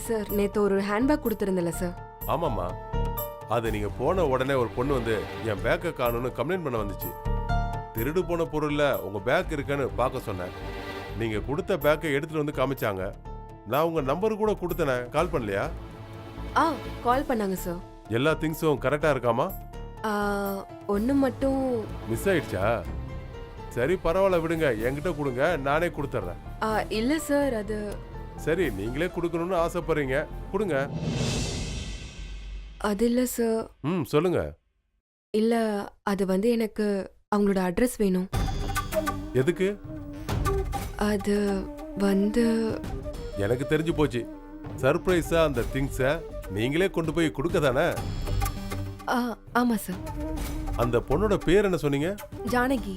Sir நேற்று ஒரு handbag கொடுத்துருந்தல sir. ஆமாம்மா, அது நீங்க போன உடனே ஒரு பொண்ணு வந்து என் பேக்கை காணும்னு கம்ப்ளைண்ட் பண்ண வந்துச்சு. திருடு போன பொருள்ல உங்க பேக் இருக்குன்னு பார்க்க சொன்னேன். நீங்க கொடுத்த பேக்கை எடுத்துட்டு வந்து காமிச்சாங்க. நான் உங்க நம்பர் கூட கொடுத்தேனே, கால் பண்ணலையா? கால் பண்ணாங்க சார். எல்லா திங்ஸும் கரெக்டா இருக்காமா? ஒன்று மட்டும் மிஸ் ஆயிடுச்சா? சரி பரவாயில்ல, விடுங்க, என்கிட்ட கொடுங்க, நானே கொடுத்துட்றேன். இல்லை சார், அது சரி, நீங்களே கொடுக்கணும்னு ஆசைப்படுறீங்க, கொடுங்க. அது இல்லை சார். சொல்லுங்க. இல்லை, அது வந்து எனக்கு அவங்களோட அட்ரஸ் வேணும். எதுக்கு? அது வந்து எனக்கு தெரிஞ்சு போச்சு. சர்ப்ரைஸா அந்த திங்ஸை நீங்களே கொண்டு போய் கொடுக்க தானே? ஆமாம் சார். அந்த பொண்ணோட பேர் என்ன சொன்னீங்க? ஜானகி.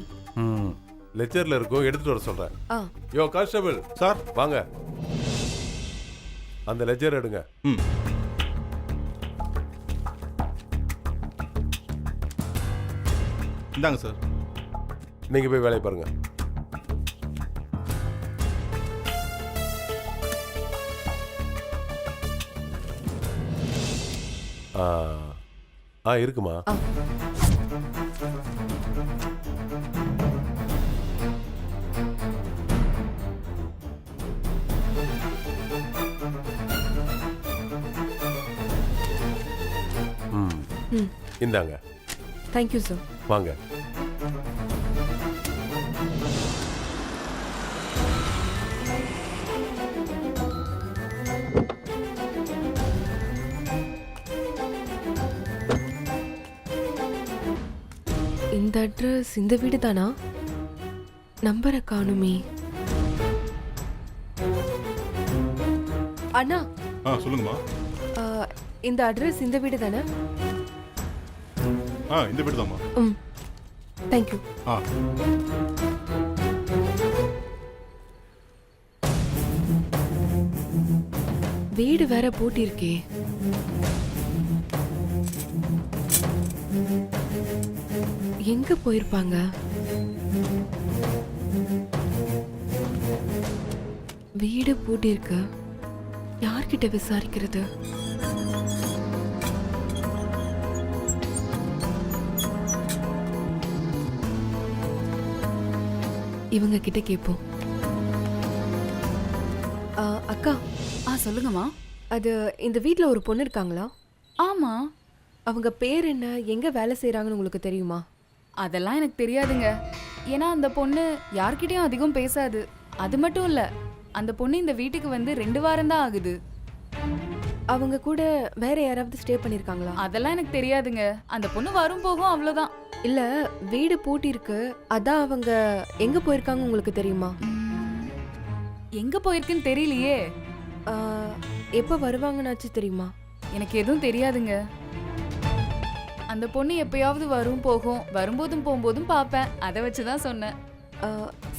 லெக்சர்ல இருக்கும், எடுத்துட்டு வர சொல்றேன். யோ கான்ஸ்டபிள் சார், வாங்க, அந்த லெக்சர் எடுங்க. இந்தாங்க சார். நீங்க போய் வேலையை பாருங்க. இருக்குமா? இந்தாங்க. Thank you sir. வாங்க. இந்த அட்ரஸ் இந்த வீடு தானா? நம்பரை காணுமே. அண்ணா. சொல்லுங்கம்மா. இந்த அட்ரஸ் இந்த வீடு தானே? இந்த வீடு தான்மா. தேங்க்யூ. வீடு வேற பூட்டியிருக்கே. எங்க போயிருப்பாங்க? வீடு பூட்டியிருக்கு, யார்கிட்ட விசாரிக்கிறது? இவங்க கிட்ட கேட்போம். அக்கா. சொல்லுங்கம்மா. அது இந்த வீட்டில் ஒரு பொண்ணு இருக்காங்களா? ஆமா. அவங்க பேர் என்ன, எங்க வேலை செய்யறாங்கன்னு உங்களுக்கு தெரியுமா? அதெல்லாம் எனக்கு தெரியாதுங்க. ஏன்னா அந்த பொண்ணு யார்கிட்டயும் அதிகம் பேசாது. அது மட்டும் இல்ல, அந்த பொண்ணு இந்த வீட்டுக்கு வந்து 2 வாரம் தான் ஆகுது. அவங்க கூட வேற யாராவது ஸ்டே பண்ணிருக்காங்களா? அதெல்லாம் எனக்கு தெரியாதுங்க. அந்த பொண்ணு வரும் போகும், அவ்வளவுதான். இல்ல, வீடு பூட்டி இருக்கு, அதான் அவங்க எங்க போயிருக்காங்க உங்களுக்கு தெரியுமா? எங்க போயிருக்குன்னு தெரியலையே. எப்ப வருவாங்கன்னாச்சு தெரியுமா? எனக்கு எதுவும் தெரியாதுங்க. அந்த பொண்ணு எப்பயாவது வரும் போகும், வரும்போதும் போகும்போதும் பார்ப்பேன். அதை வச்சுதான் சொன்னேன்.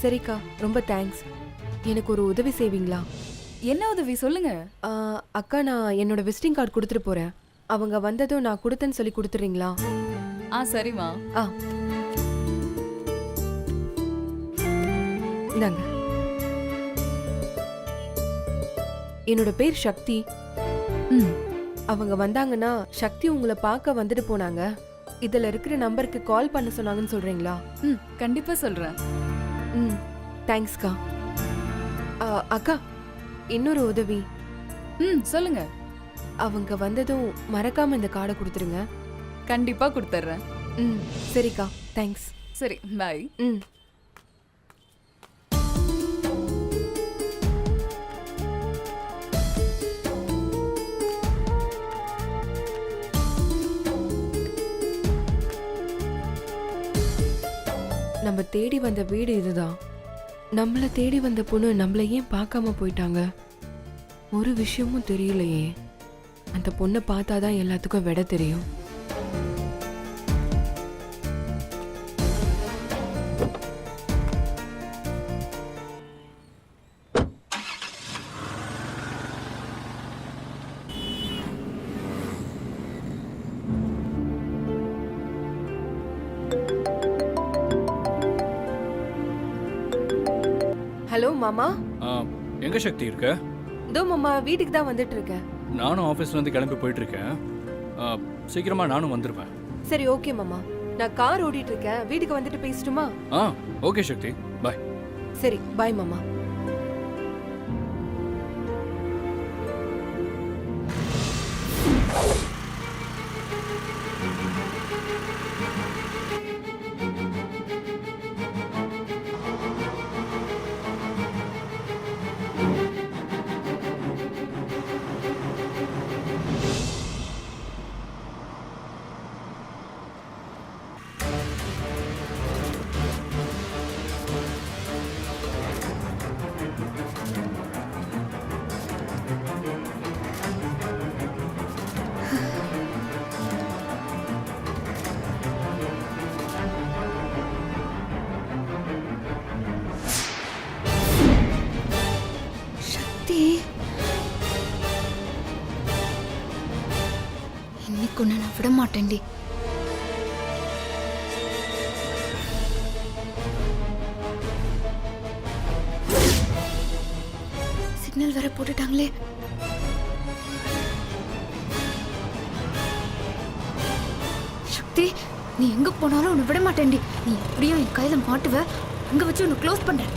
சரிக்கா, ரொம்ப தேங்க்ஸ். எனக்கு ஒரு உதவி செய்வீங்களா? என்ன உதவி சொல்லுங்க. அக்கா, நான் என்னோட விசிட்டிங் கார்டு கொடுத்துட்டு போறேன். அவங்க வந்ததும் நான் கொடுத்தேன்னு சொல்லி கொடுத்துறீங்களா? சரிம்மா. இந்தாங்க. என்னோட பேர் சக்தி. அவங்க வந்தாங்கன்னா சக்தி உங்களை பார்க்க வந்துட்டு போனாங்க. இதுல இருக்கிற நம்பருக்கு கால் பண்ண சொன்னாங்கன்னு சொல்றீங்களா? கண்டிப்பா சொல்றேன். தேங்க்ஸ்க்கா. அக்கா, இன்னொரு உதவி. சொல்லுங்க. அவங்க வந்ததும் மறக்காம இந்த கார்டை கொடுத்துருங்க. கண்டிப்பா கொடுத்துட்றேன். சரிக்கா, தேங்க்ஸ். சரி, பாய். நம்ம தேடி வந்த வீடு இதுதான். நம்மள தேடி வந்த பொண்ணு நம்மள ஏன் பார்க்காம போயிட்டாங்க? ஒரு விஷயமும் தெரியலையே. அந்த பொண்ணை பார்த்தாதான் எல்லாத்துக்கும் விட தெரியும். ஹலோ மாமா. எங்க சக்தி இருக்க? இதோ மாமா வீட்டுக்கு தான் வந்துட்டு இருக்கேன். நானும் ஆஃபீஸ்லேருந்து கிளம்பி போயிட்டுருக்கேன். சீக்கிரமாக நானும் வந்துடுவேன். சரி ஓகே மாமா, நான் கார் ஓட்டிட்டு இருக்கேன், வீட்டுக்கு வந்துட்டு பேசட்டுமா? ஓகே சக்தி, பாய். சரி பாய் மாமா. இன்னைக்கு உன்னை நான் விட மாட்டேன்டி. சிக்னல் வேற போட்டுட்டாங்களே. சக்தி, நீ எங்க போனாலும் உன்னை விட மாட்டேன்டி. நீ எப்படியும் என் கையில மாட்டுவ. அங்க வச்சு உன்னை க்ளோஸ் பண்றேன்.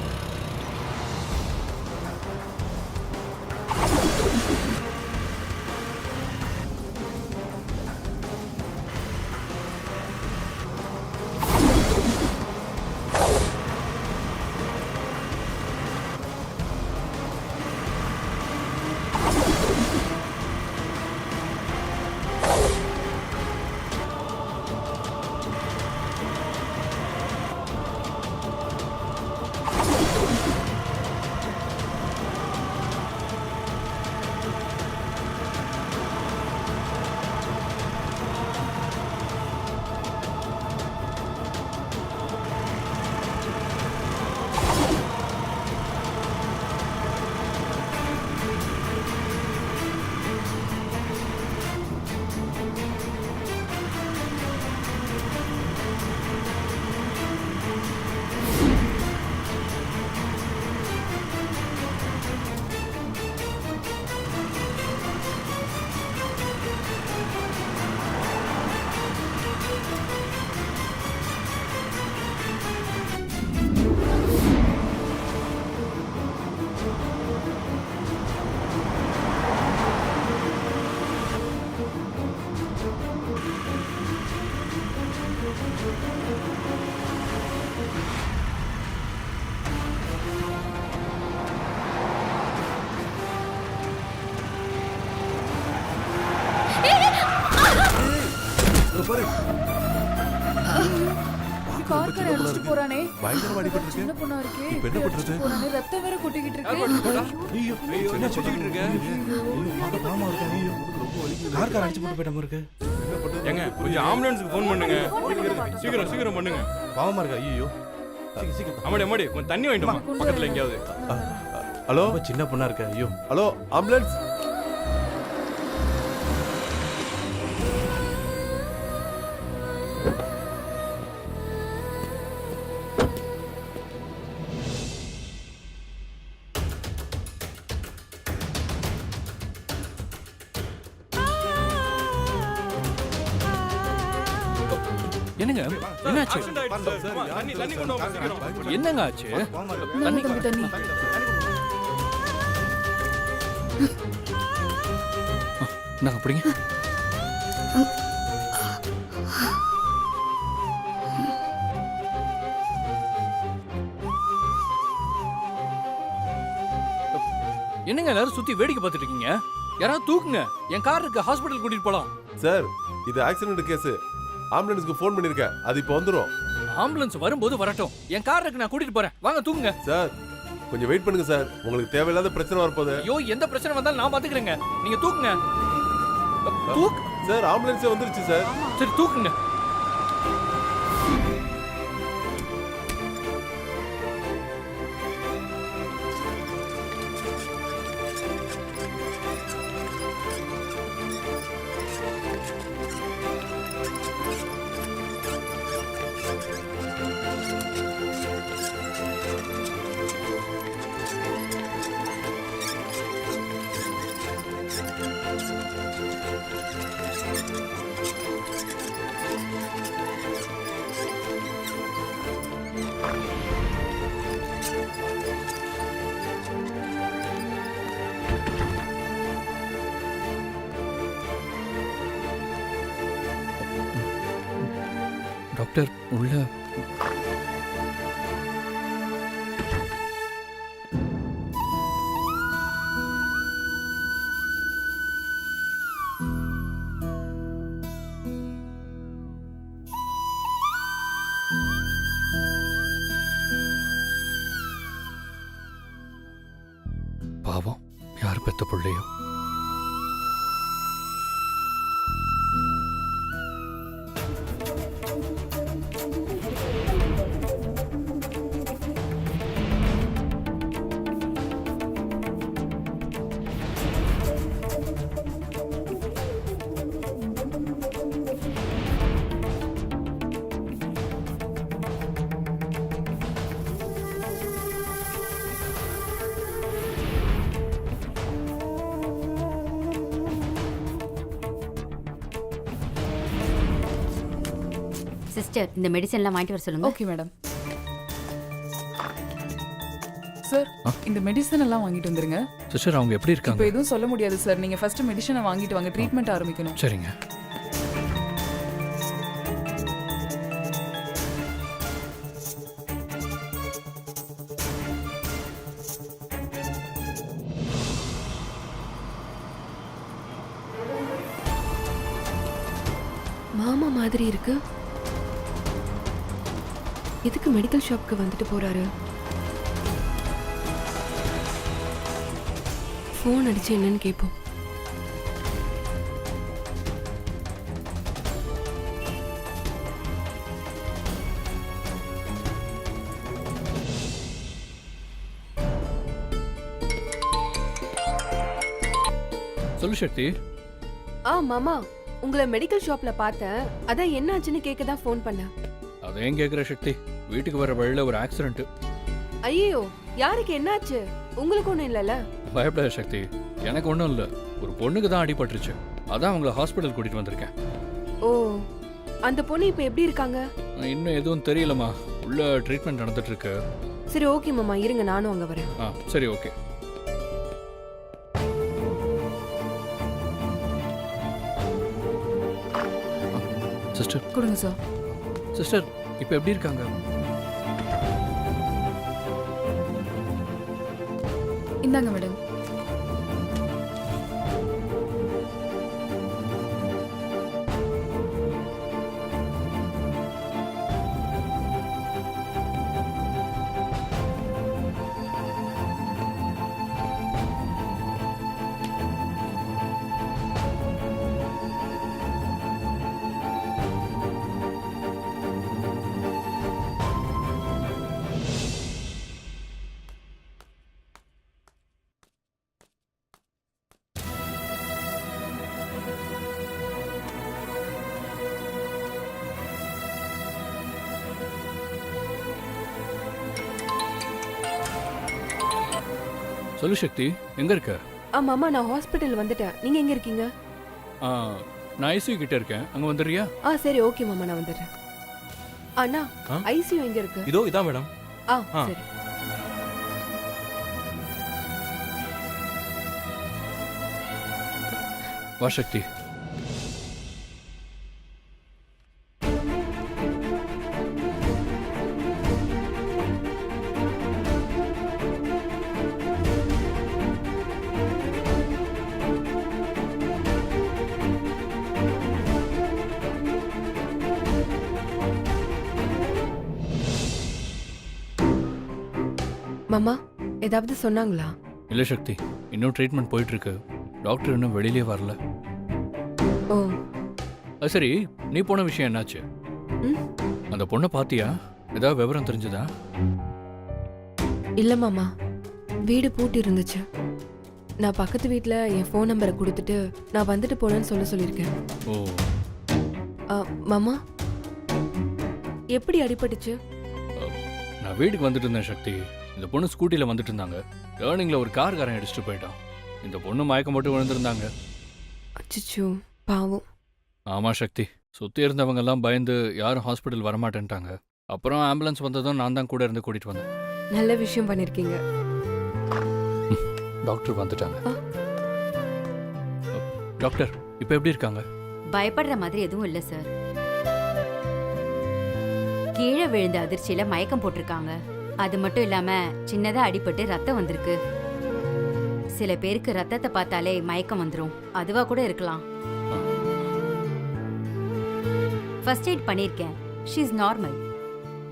கார்கார அடிச்சிட்டு போறானே. பயங்கரமா அடிபட்டு சின்ன பொண்ணா இருக்கே. இப்ப என்ன பண்றது? போறானே, ரத்தம் வேற கொட்டிக்கிட்டு இருக்கு. என்ன சுத்திக்கிட்டு இருக்க? கார் அடிச்சு போட்டு போயிட்ட மாதிரி இருக்கு. ஏங்க கொஞ்சம் ஆம்புலன்ஸ்க்கு ஃபோன் பண்ணுங்க. சீக்கிரம் சீக்கிரம் பண்ணுங்க. பாவமா இருக்கா? ஐயோ சீக்கிரம். அம்மாடி அம்மாடி கொஞ்சம் தண்ணி வாங்கிட்டு வா பக்கத்துல எங்கேயாவது. ஹலோ ரொம்ப சின்ன பொண்ணா இருக்க. ஐயோ ஹலோ ஆம்புலன்ஸ். என்னங்க என்னாச்சு? தண்ணி தண்ணி கொண்டு வாங்க சீக்கிரம். என்னங்க ஆச்சு? தண்ணி தம்பி தண்ணி. நாங்க பிடிங்க. என்னங்க எல்லாரும் சுத்தி வேடிக்கை பார்த்துட்டு இருக்கீங்க? யாராவது தூக்குங்க, என் கார் இருக்கு, ஹாஸ்பிட்டல் கூட்டிட்டு போலாம். சார் இது ஆக்சிடென்ட் கேஸ். ஆம்புலன்ஸ்க்கு ஃபோன் பண்ணிருக்கேன், அது இப்போ வந்துரும். ஆம்புலன்ஸ் வரும்போது வரட்டும், என் கார் இருக்கு, நான் கூட்டிட்டு போறேன். வாங்க தூக்குங்க. சார் கொஞ்சம் வெயிட் பண்ணுங்க சார், உங்களுக்கு தேவையில்லாத பிரச்சனை வரப்போகுது. ஐயோ எந்த பிரச்சனை வந்தாலும் நான் பாத்துக்கிறேங்க, நீங்க தூக்குங்க. தூக்கு. சார் ஆம்புலன்ஸே வந்துருச்சு சார். சரி தூக்குங்க. டாக்டர் உள்ள பாவம் யார் பெத்த பிள்ளையோ. சிஸ்டர் இந்த மெடிசன்லாம் வாங்கிட்டு வர சொல்லுங்க. Okay madam. சார் ஆ? இந்த மெடிசன் எல்லாம் வாங்கிட்டு வந்துருங்க. சிஸ்டர் அவங்க எப்படி இப்போ இருக்காங்க? எதுவும் சொல்ல முடியாது சார். நீங்க ஃபர்ஸ்ட் மெடிசனை வாங்கிட்டு வாங்க, ட்ரீட்மெண்ட் ஆரம்பிக்கணும். சரிங்க. மாமா மாதிரி இருக்கு. எதுக்கு மெடிக்கல் ஷாப்க்கு வந்துட்டு போறாரு? ஃபோன் அடிச்சு என்னன்னு கேட்போம். சொல்லு சக்தி. மாமா, உங்களை மெடிக்கல் ஷாப்ல பார்த்தேன். அதான் என்னாச்சுன்னு கேட்க தான் ஃபோன் பண்ணேன். அதையும் கேட்குற சக்தி. வீட்டுக்கு வர வழியில் ஒரு ஆக்சிடென்ட். ஐயோ, யாருக்கு என்னாச்சு? உங்களுக்கு ஒன்றும் இல்லைல்ல? பயப்படாத சக்தி, எனக்கு ஒன்றும் இல்லை. ஒரு பொண்ணுக்கு தான் அடிபட்டுருச்சு. அதான் அவங்கள ஹாஸ்பிட்டல் கூட்டிட்டு வந்திருக்கேன். ஓ, அந்த பொண்ணு இப்போ எப்படி இருக்காங்க? இன்னும் எதுவும் தெரியலம்மா. உள்ள ட்ரீட்மெண்ட் நடந்துட்டு இருக்கு. சரி, ஓகே மாமா, இருங்க நானும் அங்கே வரேன். சரி ஓகே. சிஸ்டர் கொடுங்க சார். சிஸ்டர் இப்போ எப்படி இருக்காங்க? இந்தாங்க மேடம். சொல்லு சக்தி, எங்க இருக்க? மாமா, நான் ஹாஸ்பிட்டல் வந்துட்டேன். நீங்க எங்க இருக்கீங்க? நான் ஐசியூ கிட்ட இருக்கேன். அங்க வந்துடுறியா? சரி, ஓகே மாமா, நான் வந்துடுறேன். அண்ணா, ஆ? ஐசியூ எங்க இருக்கு? இதோ இதான் மேடம். ஆ. சரி. வா சக்தி. மாமா, ஏதாவது சொன்னாங்களா? இல்லை சக்தி, இன்னும் ட்ரீட்மெண்ட் போயிட்டு இருக்கு. டாக்டர் இன்னும் வெளியிலே வரல. ஓ, அது சரி, நீ போன விஷயம் என்னாச்சு? ம்? அந்த பொண்ணை பாத்தியா? ஏதாவது விவரம் தெரிஞ்சதா? இல்ல மாமா, வீடு பூட்டி இருந்துச்சு. நான் பக்கத்து வீட்டில் என் ஃபோன் நம்பரை கொடுத்துட்டு நான் வந்துட்டு போனேன்னு சொல்லியிருக்கேன். ஓ, மாமா, எப்படி அடிபட்டுச்சு? நான் வீட்டுக்கு வந்துட்டு இருந்தேன் சக்தி. இந்த பொண்ணு ஸ்கூட்டியில் வந்துட்டு இருந்தாங்க. டேர்னிங்கில் ஒரு கார்காரன் அடிச்சுட்டு போயிட்டான். இந்த பொண்ணு மயக்கம் போட்டு விழுந்திருந்தாங்க. அச்சோ, பாவம். ஆமா சக்தி, சுத்தி இருந்தவங்க எல்லாம் பயந்து யாரும் ஹாஸ்பிட்டல் வரமாட்டேன்ட்டாங்க. அப்புறம் ஆம்புலன்ஸ் வந்ததும் நான் தான் கூட இருந்து கூட்டிட்டு வந்தேன். நல்ல விஷயம் பண்ணிருக்கீங்க. டாக்டர் வந்துட்டாங்க. ஆ. டாக்டர் இப்போ எப்படி இருக்காங்க? பயப்படுற மாதிரி எதுவும் இல்லை சார். கீழே விழுந்த அதிர்ச்சியில மயக்கம் போட்டிருக்காங்க. அது மட்டும் இல்லாம சின்னதா அடிபட்டு ரத்தம் வந்திருக்கு. சில பேருக்கு ரத்தத்தை பார்த்தாலே மயக்கம் வந்துடும். அதுவா கூட இருக்கலாம். ஃபர்ஸ்ட் எய்ட் பண்ணியிருக்கேன். She is normal.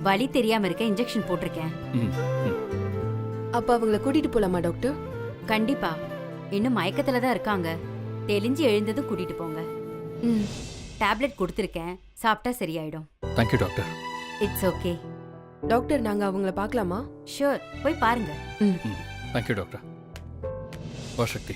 வலி தெரியாம இருக்க இன்ஜெக்ஷன் போட்டிருக்கேன். ம், ம். அப்ப அவங்கள கூட்டிட்டு போலாமா டாக்டர்? கண்டிப்பா. இன்னும் மயக்கத்துல தான் இருக்காங்க. தெளிஞ்சு எழுந்ததும் கூட்டிட்டு போங்க. ம். டேப்லெட் கொடுத்துருக்கேன். சாப்பிட்டா சரியாயிடும். Thank you doctor. It's okay. Doctor நாங்க அவங்கள பார்க்கலாமா? ஷூர், போய் பாருங்க. ம். Thank you doctor. வா சக்தி.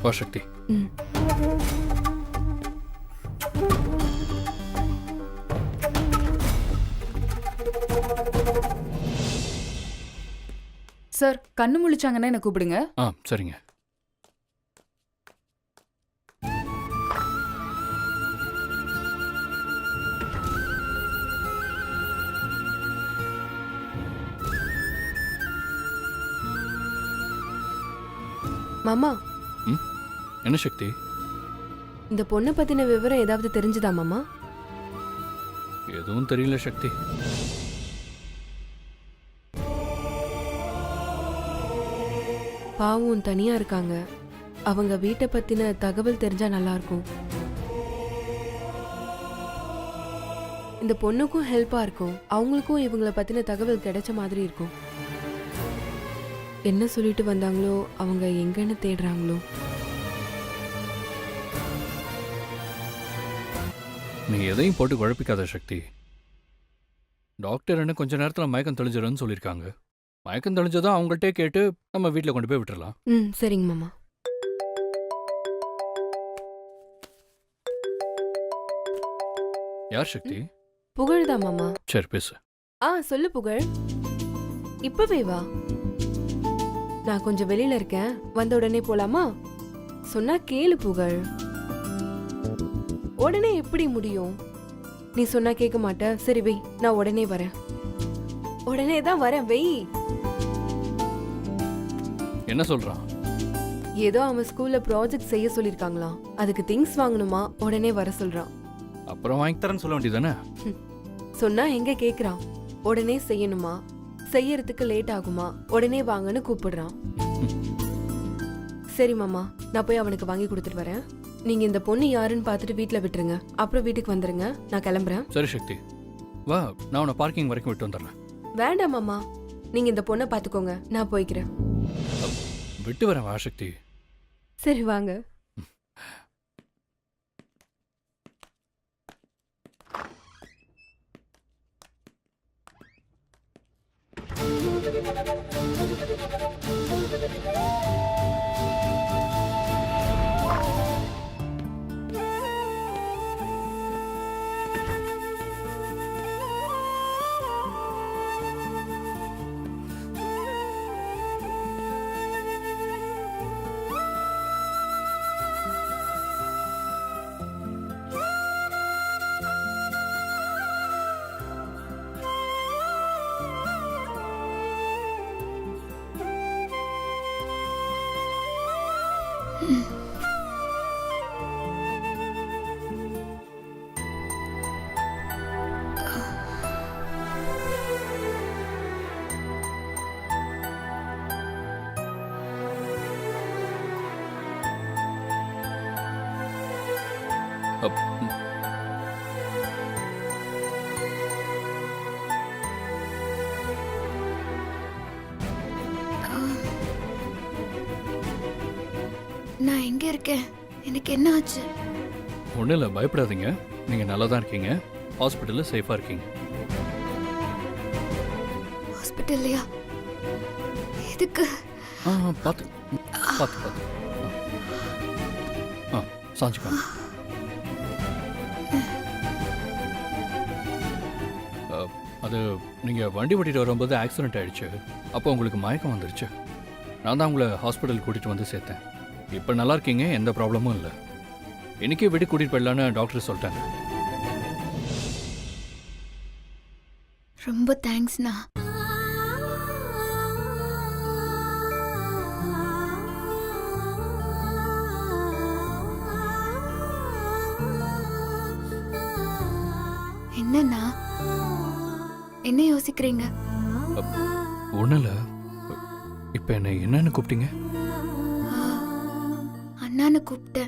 வா சக்தி. ம். சார், கண்ணு முழிச்சாங்கன்னா என்ன கூப்பிடுங்க. ஆ சரிங்க. மாமா, என்ன சக்தி? இந்த பொண்ணை பத்தின விவரம் ஏதாவது தெரிஞ்சுதா மாமா? எதுவும் தெரியல சக்தி. பாவம் தனியா இருக்காங்க. அவங்க வீட்டை பத்தின தகவல் தெரிஞ்சா நல்லா இருக்கும். இந்த பொண்ணுக்கும் ஹெல்ப்பா இருக்கும். அவங்களுக்கும் இவங்கள பத்தின தகவல் கிடைச்ச மாதிரி இருக்கும். என்ன சொல்லிட்டு வந்தாங்களோ, அவங்க எங்கன்னு தேடுறாங்களோ. நீ எதையும் போட்டு குழப்பிக்காத சக்தி. டாக்டர் என்ன கொஞ்ச நேரத்தில் மயக்கம் தெளிஞ்சிடும்னு சொல்லியிருக்காங்க. மயக்கம் தெளிஞ்சதும் அவங்கள்ட்டே கேட்டு நம்ம வீட்டில் கொண்டு போய் விட்டுறலாம். ம், சரிங்க மாமா. யார் சக்தி? புகழ்தா மாமா. சரி பேசு. சொல்லு புகழ். இப்பவே வா. நான் கொஞ்சம் வெளியில இருக்கேன். வந்த உடனே போலாமா? சொன்னா கேளு புகழ். உடனே எப்படி முடியும்? நீ சொன்னா கேட்க மாட்ட. சரி வை, நான் உடனே வரேன். உடனே தான் வரேன், வெய். என்ன சொல்றான்? ஏதோ அவன் ஸ்கூல்ல ப்ராஜெக்ட் செய்ய சொல்லிருக்காங்களாம். அதுக்கு திங்ஸ் வாங்கணுமா, உடனே வர சொல்றான். அப்புறம் வாங்கி தரேன்னு சொல்ல வேண்டியதானே? சொன்னா எங்க கேக்குறான். உடனே செய்யணுமா, செய்யறதுக்கு லேட் ஆகுமா, உடனே வாங்கன்னு கூப்பிடுறான். சரி மாமா, நான் போய் அவனுக்கு வாங்கி கொடுத்துட்டு வரேன். நீங்க இந்த பொண்ணு யாருன்னு பார்த்துட்டு வீட்டுல விட்டுருங்க. அப்புறம் வீட்டுக்கு வந்துருங்க. நான் கிளம்புறேன். சரி சக்தி, வா, நான் உன்னை பார்க்கிங் வரைக்கும் விட்டு வந்துடுறேன். வேண்டாம் மாமா, நீங்க இந்த பொண்ணை பாத்துக்கோங்க. நான் போய்க்கிறேன். விட்டு வரேன். வா சக்தி. சரி வாங்க. நான் எங்க இருக்கேன்? எனக்கு என்ன ஆச்சு? ஒன்றும் இல்லை, பயப்படாதீங்க. நீங்கள் நல்லா தான் இருக்கீங்க. ஹாஸ்பிட்டலில் சேஃபாக இருக்கீங்க. ஹாஸ்பிட்டல்லையா? எதுக்கு? பார்த்து பார்த்து பார்த்து. சாஞ்சிக்கோங்க. அது நீங்கள் வண்டி ஓட்டிட்டு வரும்போது ஆக்சிடென்ட் ஆயிடுச்சு. அப்போ உங்களுக்கு மயக்கம் வந்துருச்சு. நான் தான் உங்களை ஹாஸ்பிட்டல் கூட்டிகிட்டு வந்து சேர்த்தேன். இப்போ நல்லா இருக்கீங்க, எந்த ப்ராப்ளமும் இல்லை. இன்னைக்கே வீட்டுக்கு கூட்டிகிட்டு போயிடலான்னு டாக்டர் சொல்லிட்டாங்க. ரொம்ப தேங்க்ஸ்ண்ணா. என்னண்ணா என்ன யோசிக்கிறீங்க? ஒன்றும் இல்லை. இப்போ என்னை என்னன்னு கூப்பிட்டீங்க? அண்ணான்னு கூப்பிட்டேன்.